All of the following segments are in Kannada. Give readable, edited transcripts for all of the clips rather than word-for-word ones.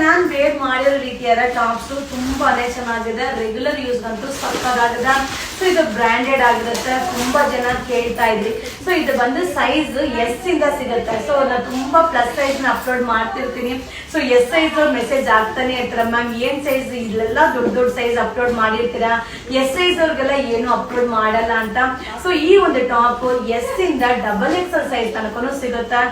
ನಾನು ವೇರ್ ಮಾಡಿರೋ ರೀತಿಯಾದ ಟಾಪ್ಸ್ ತುಂಬಾನೇ ಚೆನ್ನಾಗಿದೆ, ರೆಗ್ಯುಲರ್ ಯೂಸ್ ಅಂತೂ ಸಕ್ಕತ್ತಾಗಿದೆ. ಸೊ ಇದು ಬ್ರಾಂಡೆಡ್ ಆಗಿರುತ್ತೆ, ತುಂಬಾ ಜನ ಕೇಳ್ತಾ ಇದ್ರಿ. ಸೊ ಇದು ಬಂದು ಸೈಜ್ ಎಸ್ ಇಂದ ಸಿಗುತ್ತೆ. ಸೊ ನಾನು ತುಂಬಾ ಪ್ಲಸ್ ಸೈಜ್ ನ ಅಪ್ಲೋಡ್ ಮಾಡ್ತಿರ್ತೀನಿ. ಸೊ ಎಸ್ ಸೈಜ್ ಮೆಸೇಜ್ ಆಗ್ತಾನೆ ಇರ್ತಾರೆ, ಮ್ಯಾಮ್ ಏನ್ ಸೈಜ್ ಇಲ್ಲೆಲ್ಲ ದೊಡ್ಡ ದೊಡ್ಡ ಸೈಜ್ ಅಪ್ಲೋಡ್ ಮಾಡಿರ್ತೀರಾ, ಎಸ್ ಸೈಜ್ ಅವ್ರಿಗೆಲ್ಲ ಏನು ಅಪ್ಲೋಡ್ ಮಾಡಲ್ಲ ಅಂತ. ಸೊ ಈ ಒಂದು ಟಾಪ್ ಎಸ್ ಇಂದ XXL ಸೈಜ್ ತನಕನೂ ಸಿಗುತ್ತೆ.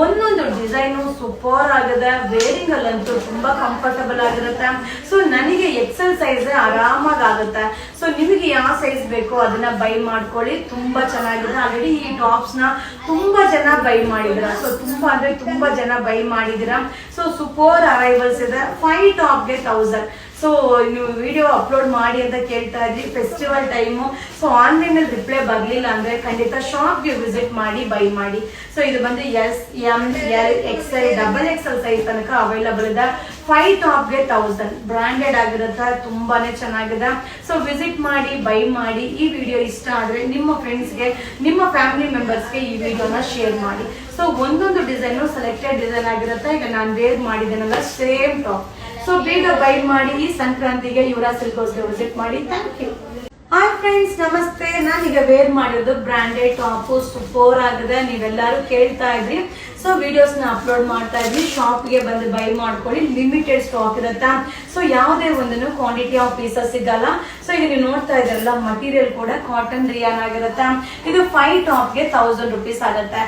ಒಂದೊಂದು ಡಿಸೈನು ಸೂಪರ್ ಆಗಿದೆ, ವೇರಿಂಗ್ ಅಲ್ಲಂತೂ ತುಂಬಾ ಕಂಫರ್ಟಬಲ್ ಆಗಿರುತ್ತೆ. ಸೊ ನನಗೆ XL ಸೈಜ್ ಆರಾಮಾಗಿ ಆಗುತ್ತೆ. ಸೊ ನಿಮಗೆ ಯಾವ ಸೈಜ್ ಬೇಕೋ ಅದನ್ನ ಬೈ ಮಾಡ್ಕೊಳ್ಳಿ, ತುಂಬಾ ಚೆನ್ನಾಗಿದೆ. ಆಲ್ರೆಡಿ ಈ ಟಾಪ್ಸ್ ನ ತುಂಬಾ ಜನ ಬೈ ಮಾಡಿದಿರ. ಸೊ ತುಂಬಾ ಅಂದ್ರೆ ತುಂಬಾ ಜನ ಬೈ ಮಾಡಿದಿರ. ಸೊ ಸೂಪರ್ ಅರೈವಲ್ಸ್ ಇದೆ. 5 ಟಾಪ್ಗೆ 1000. ಸೊ ನೀವು ವಿಡಿಯೋ ಅಪ್ಲೋಡ್ ಮಾಡಿ ಅಂತ ಕೇಳ್ತಾ ಇದ್ರಿ, ಫೆಸ್ಟಿವಲ್ ಟೈಮು. ಸೊ ಆನ್ಲೈನ್ ಅಲ್ಲಿ ರಿಪ್ಲೈ ಬರ್ಲಿಲ್ಲ ಅಂದ್ರೆ ಖಂಡಿತ ಶಾಪ್ಗೆ ವಿಸಿಟ್ ಮಾಡಿ ಬೈ ಮಾಡಿ. ಸೊ ಇದು ಬಂದು S, M, L, XL, XXL size ತನಕ ಅವೈಲಬಲ್ ಇದೆ. 5 ಟಾಪ್ಗೆ 1000, ಬ್ರಾಂಡೆಡ್ ಆಗಿರುತ್ತೆ, ತುಂಬಾನೇ ಚೆನ್ನಾಗಿದೆ. ಸೊ ವಿಸಿಟ್ ಮಾಡಿ ಬೈ ಮಾಡಿ. ಈ ವಿಡಿಯೋ ಇಷ್ಟ ಆದ್ರೆ ನಿಮ್ಮ ಫ್ರೆಂಡ್ಸ್ಗೆ, ನಿಮ್ಮ ಫ್ಯಾಮಿಲಿ ಮೆಂಬರ್ಸ್ಗೆ ಈ ವಿಡಿಯೋನ ಶೇರ್ ಮಾಡಿ. ಸೊ ಒಂದೊಂದು ಡಿಸೈನು ಸೆಲೆಕ್ಟೆಡ್ ಡಿಸೈನ್ ಆಗಿರುತ್ತೆ. ಈಗ ನಾನು ವೇರ್ ಮಾಡಿದ್ದೇನಲ್ಲ ಸೇಮ್ ಟಾಪ್. ಸೊ ಬೇಗ ಬೈ ಮಾಡಿ. ಈ ಸಂಕ್ರಾಂತಿಗೆ ಯುವರಾ ಸಿಲ್ಕ್ಸ್ಗೆ ವಿಸಿಟ್ ಮಾಡಿ. Thank you. ಹಾಯ್ ಫ್ರೆಂಡ್ಸ್, ನಮಸ್ತೆ. ನಾನೀಗ ವೇರ್ ಮಾಡಿರೋದು ಬ್ರಾಂಡೆಡ್ ಟಾಪ್, ಸೂಪರ್ ಆಗಿದೆ. ನೀವೆಲ್ಲರೂ ಕೇಳ್ತಾ ಇದ್ರಿ. ಸೊ ವಿಡಿಯೋಸ್ ನ ಅಪ್ಲೋಡ್ ಮಾಡ್ತಾ ಇದ್ವಿ. ಶಾಪ್ಗೆ ಬಂದು ಬೈ ಮಾಡ್ಕೊಳ್ಳಿ, ಲಿಮಿಟೆಡ್ ಸ್ಟಾಕ್ ಇರುತ್ತೆ. ಸೊ ಯಾವುದೇ ಒಂದು ಕ್ವಾಂಟಿಟಿ ಆಫ್ ಪೀಸಸ್ ಸಿಗಲ್ಲ. ಸೊ ಈಗ ನೀವು ನೋಡ್ತಾ ಇದ್ರಲ್ಲ, ಮಟೀರಿಯಲ್ ಕೂಡ ಕಾಟನ್ ರಿಯಾನ್ ಆಗಿರುತ್ತೆ. ಇದು 5 ಟಾಪ್ಗೆ 1000 ರೂಪೀಸ್ ಆಗುತ್ತೆ.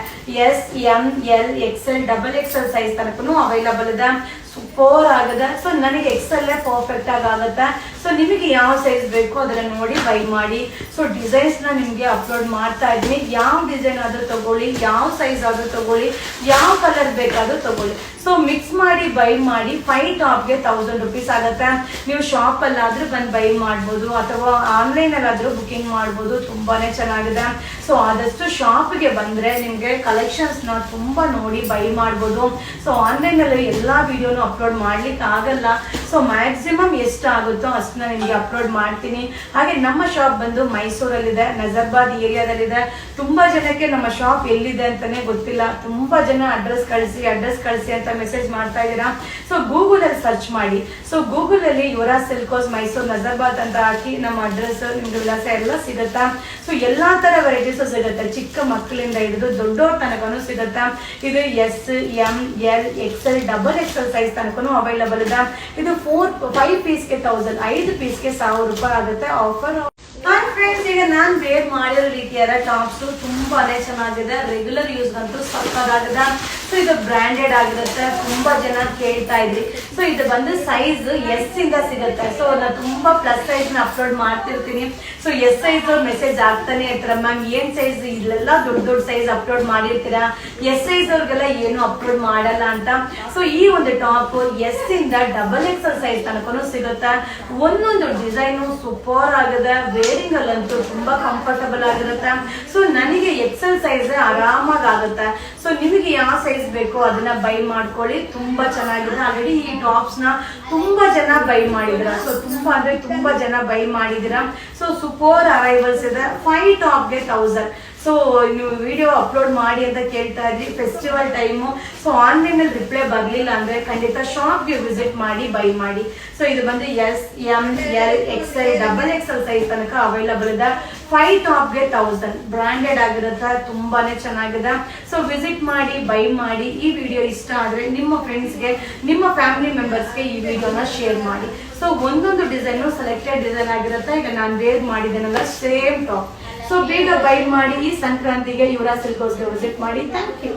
S, M, L, XL, XXL size ತನಕನೂ ಅವೈಲಬಲ್ ಇದೆ. ಸೂಪರ್ ಆಗಿದೆ. ಸೊ ನನಗೆ XL ಪರ್ಫೆಕ್ಟ್ ಆಗುತ್ತೆ. ಸೊ ನಿಮಗೆ ಯಾವ ಸೈಜ್ ಬೇಕೋ ಅದನ್ನ ನೋಡಿ ಬೈ ಮಾಡಿ. ಸೊ ಡಿಸೈನ್ಸ್ ನ ನಿಮ್ಗೆ ಅಪ್ಲೋಡ್ ಮಾಡ್ತಾ ಇದ್ದೀನಿ. ಯಾವ ಡಿಸೈನ್ ಆದ್ರೂ ತಗೊಳ್ಳಿ, ಯಾವ ಸೈಜ್ ಆದ್ರೂ ತಗೊಳ್ಳಿ, ಯಾವ ಕಲರ್ ಬೇಕಾದ್ರೂ ತಗೊಳ್ಳಿ. ಸೊ ಮಿಕ್ಸ್ ಮಾಡಿ ಬೈ ಮಾಡಿ. 5 ಟಾಪ್ಗೆ 1000 ರೂಪೀಸ್ ಆಗುತ್ತೆ. ನೀವು ಶಾಪ್ ಅಲ್ಲಾದ್ರೂ ಬಂದು ಬೈ ಮಾಡ್ಬೋದು, ಅಥವಾ ಆನ್ಲೈನ್ ಅಲ್ಲಾದ್ರೂ ಬುಕಿಂಗ್ ಮಾಡ್ಬೋದು. ತುಂಬಾನೇ ಚೆನ್ನಾಗಿದೆ. ಸೊ ಆದಷ್ಟು ಶಾಪ್ಗೆ ಬಂದ್ರೆ ನಿಮ್ಗೆ ಕಲೆಕ್ಷನ್ಸ್ ನ ತುಂಬಾ ನೋಡಿ ಬೈ ಮಾಡ್ಬೋದು. ಸೊ ಆನ್ಲೈನ್ ಅಲ್ಲಿ ಎಲ್ಲಾ ವಿಡಿಯೋನು ಅಪ್ಲೋಡ್ ಮಾಡ್ಲಿಕ್ಕೆ ಆಗಲ್ಲ. ಸೊ ಮ್ಯಾಕ್ಸಿಮಮ್ ಎಷ್ಟು ಆಗುತ್ತೋ ಅಷ್ಟನ್ನ ನಿಮ್ಗೆ ಅಪ್ಲೋಡ್ ಮಾಡ್ತೀನಿ. ಹಾಗೆ ನಮ್ಮ ಶಾಪ್ ಬಂದು ಮೈಸೂರಲ್ಲಿದೆ, ನಜರ್ಬಾದ್ ಏರಿಯಾದಲ್ಲಿದೆ. ತುಂಬಾ ಜನಕ್ಕೆ ನಮ್ಮ ಶಾಪ್ ಎಲ್ಲಿದೆ ಅಂತಾನೆ ಗೊತ್ತಿಲ್ಲ. ತುಂಬಾ ಜನ ಅಡ್ರೆಸ್ ಕಳಿಸಿ ಅಂತ ಮೆಸೇಜ್ ಮಾಡ್ತಾ ಇದ್ದೀರಾ. ಸೊ ಗೂಗಲ್ ಅಲ್ಲಿ ಸರ್ಚ್ ಮಾಡಿ. ಸೊ ಗೂಗಲ್ ಅಲ್ಲಿ ಯುವರಾ ಸಿಲ್ಕ್ಸ್ ಮೈಸೂರು ನಜರ್ಬಾದ್ ಅಂತ ಹಾಕಿ ನಮ್ಮ ಅಡ್ರೆಸ್, ನಿಮ್ಗೆ ವಿಳಾಸ ಎಲ್ಲ ಸಿಗುತ್ತಾ. ಸೊ ಎಲ್ಲಾ ತರ ವೆರೈಟೀಸ್ ಸಿಗುತ್ತೆ, ಚಿಕ್ಕ ಮಕ್ಕಳಿಂದ ಹಿಡಿದು ದೊಡ್ಡವ್ರ ತನಕನೂ ಸಿಗುತ್ತಾ. ಇದು S, M, L, XL, XXL size ತನಕನೂ ಅವೈಲಬಲ್ ಇದೆ. ಇದು 5 ಪೀಸ್ಗೆ 1000, 5 ಪೀಸ್ಗೆ 1000 ರೂಪಾಯಿ ಆಗುತ್ತೆ ಆಫರ್. ಹಾಯ್ ಫ್ರೆಂಡ್ಸ್, ಈಗ ನಾನು ವೇರ್ ಮಾಡಿರೋ ರೀತಿಯಾದ ಟಾಪ್ಸ್ ತುಂಬಾನೇ ಚೆನ್ನಾಗಿದೆ, ರೆಗ್ಯುಲರ್ ಯೂಸ್ ಅಂತೂ ಸಕ್ಕತ್ತಾಗಿದೆ. ಸೊ ಇದು ಬ್ರಾಂಡೆಡ್ ಆಗಿರುತ್ತೆ, ತುಂಬಾ ಜನ ಕೇಳ್ತಾ ಇದ್ರಿ. ಸೊ ಇದು ಬಂದು ಸೈಜ್ ಎಸ್ ಇಂದ ಸಿಗುತ್ತೆ. ಸೊ ನಾನು ತುಂಬಾ ಪ್ಲಸ್ ಸೈಜ್ ನ ಅಪ್ಲೋಡ್ ಮಾಡ್ತಿರ್ತೀನಿ. ಸೊ ಎಸ್ ಸೈಜ್ ಮೆಸೇಜ್ ಆಗ್ತಾನೆ ಇರ್ತಾರೆ, ಮ್ಯಾಮ್ ಏನ್ ಸೈಜ್ ಇಲ್ಲೆಲ್ಲ ದೊಡ್ಡ ದೊಡ್ಡ ಸೈಜ್ ಅಪ್ಲೋಡ್ ಮಾಡಿರ್ತೀರಾ, ಎಸ್ ಸೈಜ್ ಅವ್ರಿಗೆಲ್ಲ ಏನು ಅಪ್ಲೋಡ್ ಮಾಡಲ್ಲ ಅಂತ. ಸೊ ಈ ಒಂದು ಟಾಪ್ ಎಸ್ ಇಂದ XXL ಸೈಜ್ ತನಕನೂ ಸಿಗುತ್ತೆ. ಒಂದೊಂದು ಡಿಸೈನು ಸೂಪರ್ ಆಗಿದೆ, ವೇರಿಂಗ್ ಅಲ್ಲಂತೂ ತುಂಬಾ ಕಂಫರ್ಟಬಲ್ ಆಗಿರುತ್ತೆ. ಸೊ ನನಗೆ XL ಸೈಜ್ ಆರಾಮಾಗಿ ಆಗುತ್ತೆ. ಸೊ ನಿಮಗೆ ಯಾವ ಸೈಜ್ ಬೇಕೋ ಅದನ್ನ ಬೈ ಮಾಡ್ಕೊಳ್ಳಿ, ತುಂಬಾ ಚೆನ್ನಾಗಿದೆ. ಆಲ್ರೆಡಿ ಈ ಟಾಪ್ಸ್ ನ ತುಂಬಾ ಜನ ಬೈ ಮಾಡಿದಿರ. ಸೊ ತುಂಬಾ ಅಂದ್ರೆ ತುಂಬಾ ಜನ ಬೈ ಮಾಡಿದಿರ. ಸೊ ಸೂಪರ್ ಅರೈವಲ್ಸ್ ಇದೆ. 5 ಟಾಪ್ಗೆ 1000. ಸೊ ನೀವು ವಿಡಿಯೋ ಅಪ್ಲೋಡ್ ಮಾಡಿ ಅಂತ ಕೇಳ್ತಾ ಇದ್ರಿ, ಫೆಸ್ಟಿವಲ್ ಟೈಮು. ಸೊ ಆನ್ಲೈನ್ ಅಲ್ಲಿ ರಿಪ್ಲೈ ಬರ್ಲಿಲ್ಲ ಅಂದ್ರೆ ಖಂಡಿತ ಶಾಪ್ಗೆ ವಿಸಿಟ್ ಮಾಡಿ ಬೈ ಮಾಡಿ. ಸೊ ಇದು ಬಂದು S, M, L, XL, XXL size ತನಕ ಅವೈಲಬಲ್ ಇದೆ. 5 ಟಾಪ್ಗೆ 1000, ಬ್ರಾಂಡೆಡ್ ಆಗಿರುತ್ತೆ, ತುಂಬಾನೇ ಚೆನ್ನಾಗಿದೆ. ಸೊ ವಿಸಿಟ್ ಮಾಡಿ ಬೈ ಮಾಡಿ. ಈ ವಿಡಿಯೋ ಇಷ್ಟ ಆದ್ರೆ ನಿಮ್ಮ ಫ್ರೆಂಡ್ಸ್ಗೆ, ನಿಮ್ಮ ಫ್ಯಾಮಿಲಿ ಮೆಂಬರ್ಸ್ಗೆ ಈ ವಿಡಿಯೋನ ಶೇರ್ ಮಾಡಿ. ಸೊ ಒಂದೊಂದು ಡಿಸೈನು ಸೆಲೆಕ್ಟೆಡ್ ಡಿಸೈನ್ ಆಗಿರುತ್ತೆ. ಈಗ ನಾನು ವೇರ್ ಮಾಡಿದ್ದೇನಲ್ಲ ಸೇಮ್ ಟಾಪ್. ಸೊ ಬೇಗ ಬೈ ಮಾಡಿ. ಈ ಸಂಕ್ರಾಂತಿಗೆ ಯುವರಾ ಸಿಲ್ಕ್ಸ್ಗೆ ವಿಸಿಟ್ ಮಾಡಿ. Thank you.